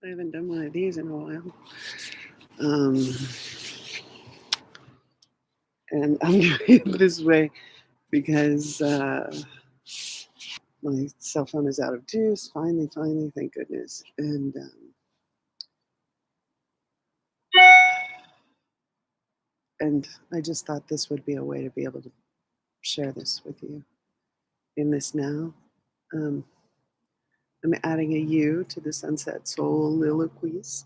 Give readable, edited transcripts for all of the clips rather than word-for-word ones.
I haven't done one of these in a while. Um, and I'm doing it this way because my cell phone is out of juice. Finally, thank goodness. And I just thought this would be a way to be able to share this with you in this now. Um, I'm adding a U to the Sunset Souliloquies.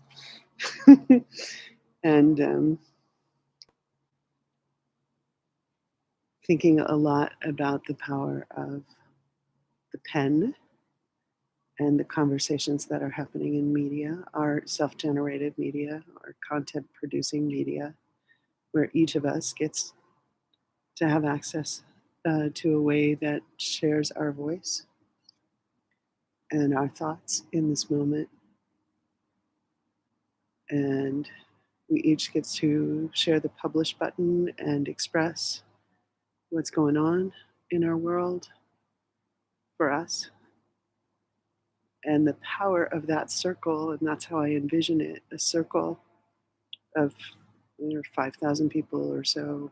and thinking a lot about the power of the pen and the conversations that are happening in media, our self generated media, our content producing media, where each of us gets to have access to a way that shares our voice and our thoughts in this moment. And we each get to share the publish button and express what's going on in our world for us. And the power of that circle, and that's how I envision it, a circle of 5,000 people or so,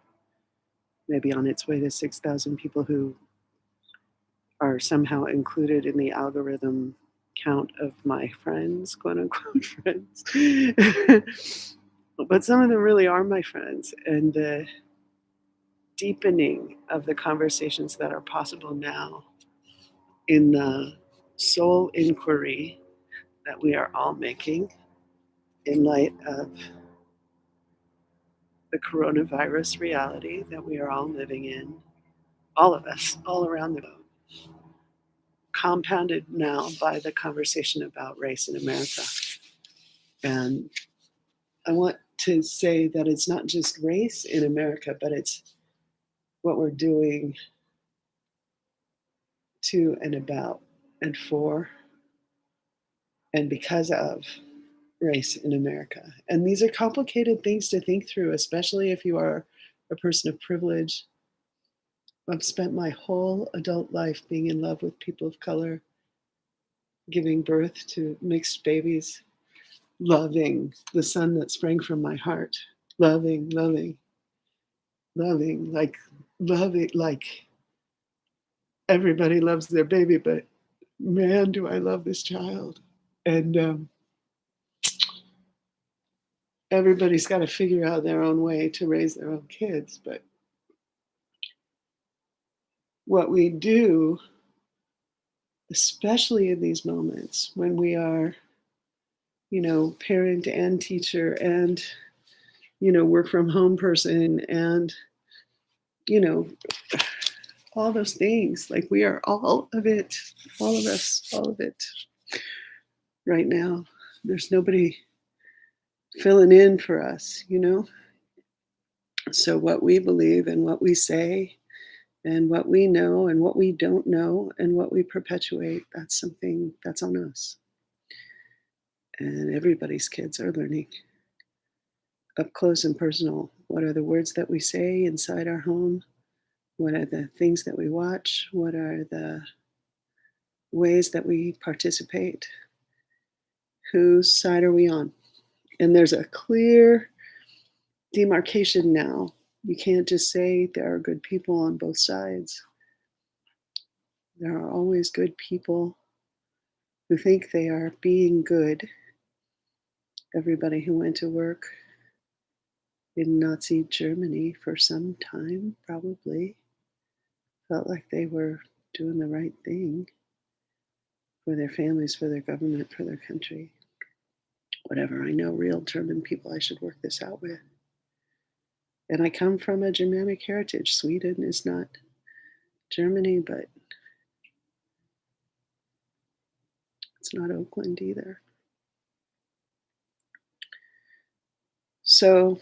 maybe on its way to 6,000 people who are somehow included in the algorithm count of my friends, quote unquote friends. But some of them really are my friends. And the deepening of the conversations that are possible now in the soul inquiry that we are all making in light of the coronavirus reality that we are all living in, all of us, all around the globe, compounded now by the conversation about race in America. And I want to say that it's not just race in America, but it's what we're doing to and about and for and because of race in America. And these are complicated things to think through, especially if you are a person of privilege. I've spent my whole adult life being in love with people of color, giving birth to mixed babies, loving the son that sprang from my heart, loving, like everybody loves their baby, but man, do I love this child. And everybody's got to figure out their own way to raise their own kids. But what we do, especially in these moments when we are, parent and teacher and, work from home person and, all those things, like we are all of it, all of us, all of it right now. There's nobody filling in for us, So what we believe and what we say and what we know and what we don't know and what we perpetuate, that's something that's on us. And everybody's kids are learning up close and personal. What are the words that we say inside our home? What are the things that we watch? What are the ways that we participate? Whose side are we on? And there's a clear demarcation now. You can't just say there are good people on both sides. There are always good people who think they are being good. Everybody who went to work in Nazi Germany for some time probably felt like they were doing the right thing for their families, for their government, for their country. Whatever, I know real German people I should work this out with. And I come from a Germanic heritage. Sweden is not Germany, but it's not Oakland either. So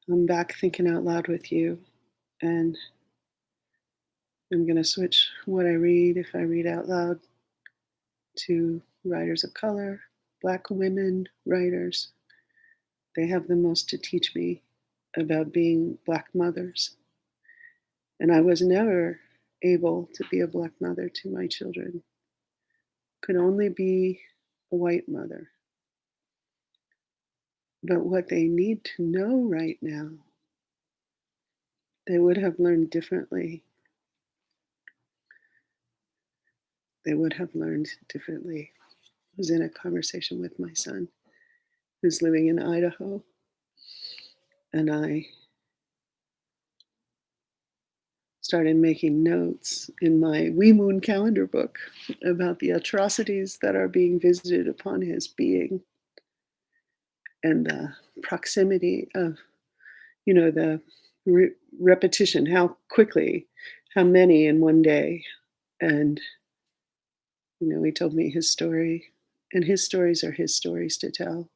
I'm back thinking out loud with you, and I'm going to switch what I read, if I read out loud, to writers of color, Black women writers. They have the most to teach me about being Black mothers. And I was never able to be a Black mother to my children. could only be a white mother. But what they need to know right now, they would have learned differently. They would have learned differently. I was in a conversation with my son who's living in Idaho, and I started making notes in my Wee Moon calendar book about the atrocities that are being visited upon his being and the proximity of, the repetition, how quickly, how many in one day. And, he told me his story, and his stories are his stories to tell,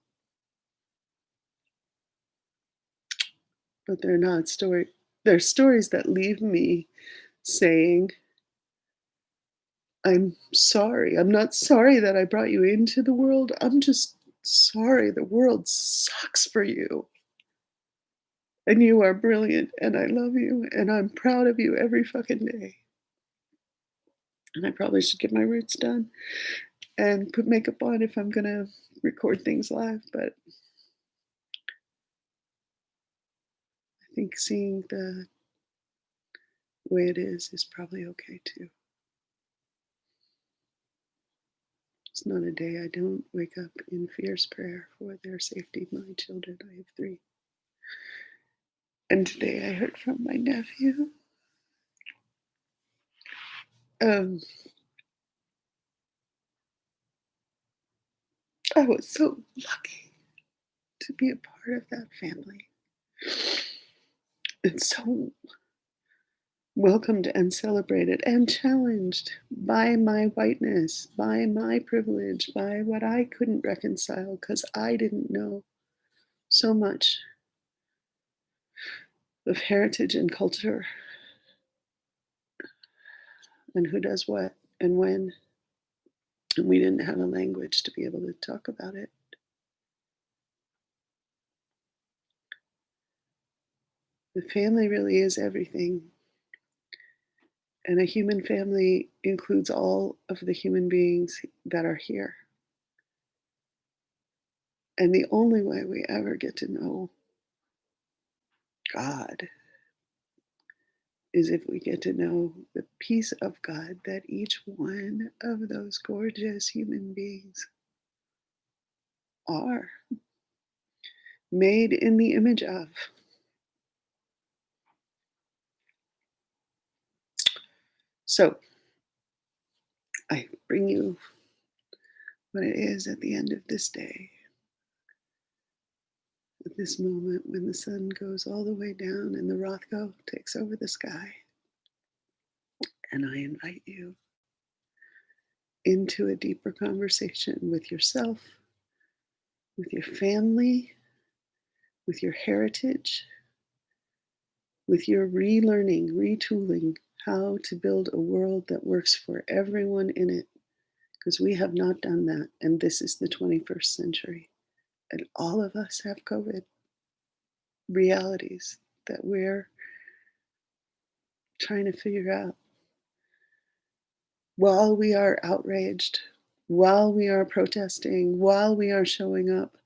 but they're stories that leave me saying, I'm sorry. I'm not sorry that I brought you into the world. I'm just sorry the world sucks for you. And you are brilliant, and I love you, and I'm proud of you every fucking day. And I probably should get my roots done and put makeup on if I'm gonna record things live, but I think seeing the way it is probably okay too. It's not a day I don't wake up in fierce prayer for their safety, my children. I have 3. And today I heard from my nephew. Um, I was so lucky to be a part of that family. And so welcomed and celebrated and challenged by my whiteness, by my privilege, by what I couldn't reconcile because I didn't know so much of heritage and culture and who does what and when. And we didn't have a language to be able to talk about it. The family really is everything. And a human family includes all of the human beings that are here. And the only way we ever get to know God is if we get to know the peace of God that each one of those gorgeous human beings are made in the image of. So I bring you what it is at the end of this day, at this moment when the sun goes all the way down and the Rothko takes over the sky. And I invite you into a deeper conversation with yourself, with your family, with your heritage, with your relearning, retooling how to build a world that works for everyone in it. Because we have not done that. And this is the 21st century. And all of us have COVID realities that we're trying to figure out while we are outraged, while we are protesting, while we are showing up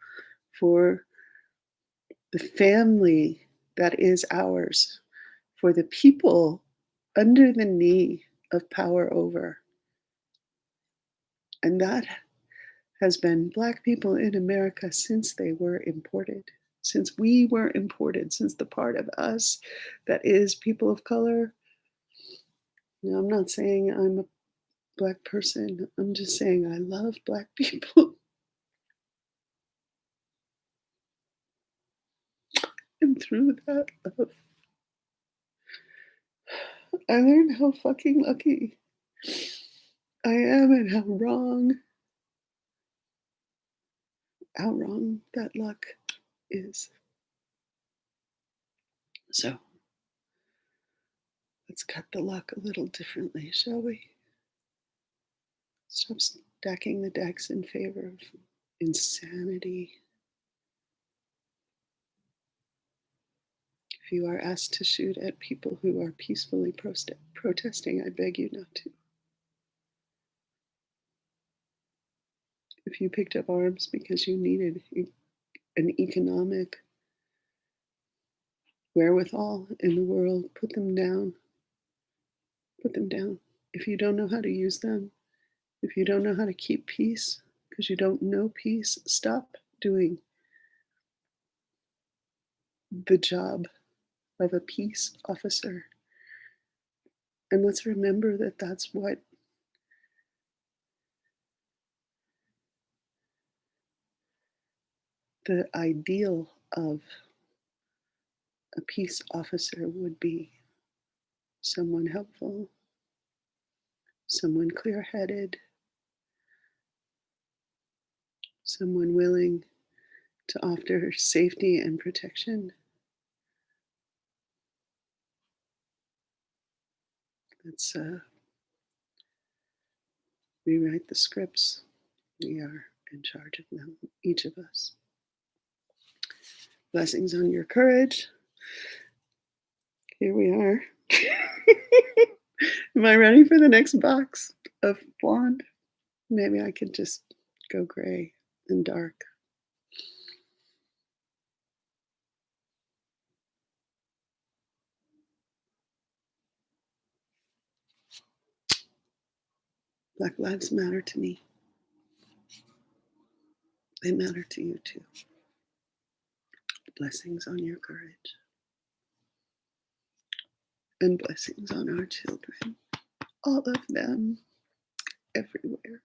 for the family that is ours, for the people under the knee of power over. And that has been Black people in America since they were imported, since we were imported, since the part of us that is people of color. Now, I'm not saying I'm a Black person, I'm just saying I love Black people. And through that love, I learned how fucking lucky I am and how wrong that luck is. So let's cut the luck a little differently, shall we? Stop stacking the decks in favor of insanity. If you are asked to shoot at people who are peacefully protesting, I beg you not to. If you picked up arms because you needed an economic wherewithal in the world, put them down. Put them down. If you don't know how to use them, if you don't know how to keep peace because you don't know peace, stop doing the job of a peace officer. And let's remember that that's what the ideal of a peace officer would be: someone helpful, someone clear headed, someone willing to offer safety and protection. Let's rewrite the scripts. We are in charge of them, each of us. Blessings on your courage. Here we are. Am I ready for the next box of blonde? Maybe I could just go gray and dark. Black lives matter to me. They matter to you too. Blessings on your courage. And blessings on our children. All of them, everywhere.